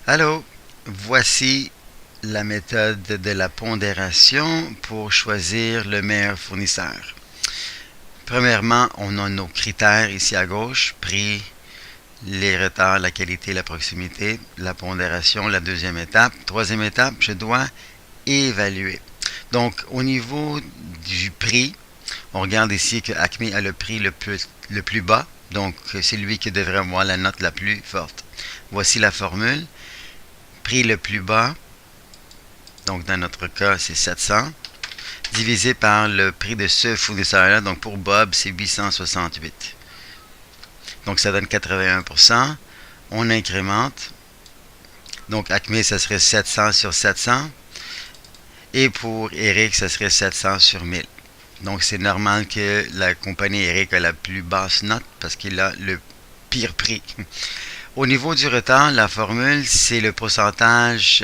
Allô, voici la méthode de la pondération pour choisir le meilleur fournisseur. Premièrement, on a nos critères ici à gauche, prix, les retards, la qualité, la proximité, la pondération, la deuxième étape. Troisième étape, je dois évaluer. Donc, au niveau du prix, on regarde ici que Acme a le prix le plus bas, donc c'est lui qui devrait avoir la note la plus forte. Voici la formule. Prix le plus bas, donc dans notre cas c'est 700, divisé par le prix de ce fournisseur-là, donc pour Bob c'est 868. Donc ça donne 81%. On incrémente. Donc Acme ça serait 700 sur 700. Et pour Eric ça serait 700 sur 1000. Donc c'est normal que la compagnie Eric a la plus basse note parce qu'il a le pire prix. Au niveau du retard, la formule, c'est le pourcentage,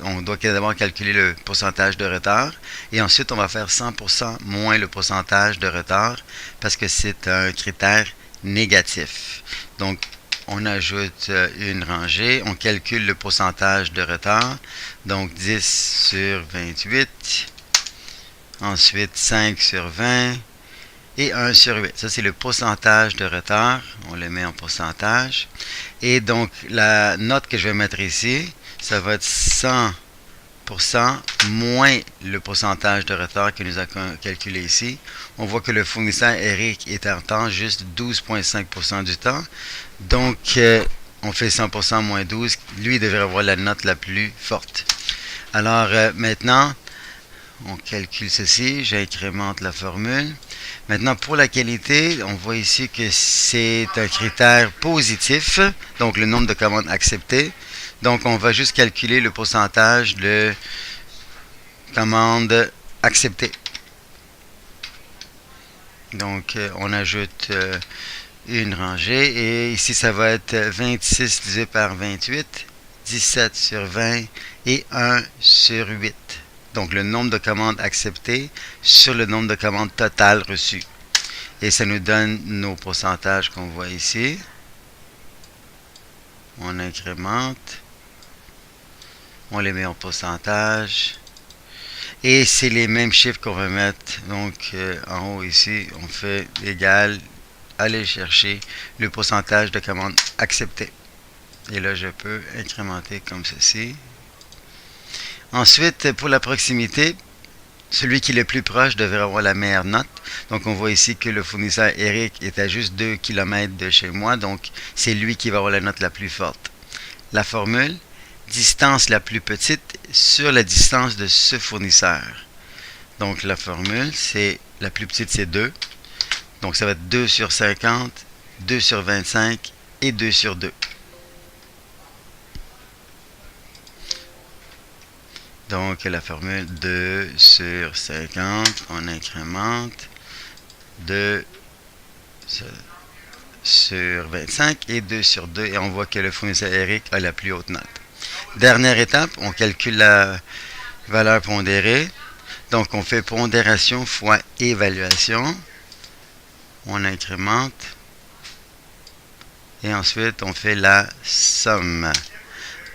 on doit d'abord calculer le pourcentage de retard et ensuite on va faire 100% moins le pourcentage de retard parce que c'est un critère négatif. Donc, on ajoute une rangée, on calcule le pourcentage de retard, donc 10 sur 28, ensuite 5 sur 20 et 1 sur 8. Ça, c'est le pourcentage de retard. On le met en pourcentage. Et donc, la note que je vais mettre ici, ça va être 100% moins le pourcentage de retard que nous avons calculé ici. On voit que le fournisseur Eric est en retard juste 12,5% du temps. Donc, on fait 100% moins 12. Lui, il devrait avoir la note la plus forte. Alors, maintenant, on calcule ceci. J'incrémente la formule. Maintenant, pour la qualité, on voit ici que c'est un critère positif, donc le nombre de commandes acceptées. Donc, on va juste calculer le pourcentage de commandes acceptées. Donc, on ajoute une rangée et ici, ça va être 26 divisé par 28, 17 sur 20 et 1 sur 8. Donc, le nombre de commandes acceptées sur le nombre de commandes totales reçues. Et ça nous donne nos pourcentages qu'on voit ici. On incrémente. On les met en pourcentage. Et c'est les mêmes chiffres qu'on va mettre. Donc, en haut ici, on fait égal. Aller chercher le pourcentage de commandes acceptées. Et là, je peux incrémenter comme ceci. Ensuite, pour la proximité, celui qui est le plus proche devrait avoir la meilleure note. Donc, on voit ici que le fournisseur Eric est à juste 2 km de chez moi. Donc, c'est lui qui va avoir la note la plus forte. La formule, distance la plus petite sur la distance de ce fournisseur. Donc, la formule, c'est la plus petite, c'est 2. Donc, ça va être 2 sur 50, 2 sur 25 et 2 sur 2. Donc, la formule 2 sur 50, on incrémente 2 sur 25 et 2 sur 2. Et on voit que le fournisseur Eric a la plus haute note. Dernière étape, on calcule la valeur pondérée. Donc, on fait pondération fois évaluation. On incrémente. Et ensuite, on fait la somme.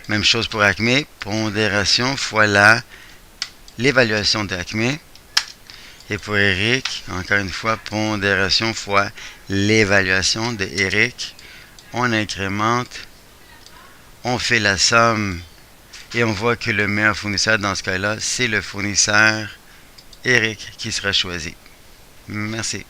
Même chose pour Acme, pondération fois l'évaluation d'Acme. Et pour Eric, encore une fois, pondération fois l'évaluation de Eric. On incrémente, on fait la somme et on voit que le meilleur fournisseur dans ce cas-là, c'est le fournisseur Eric qui sera choisi. Merci.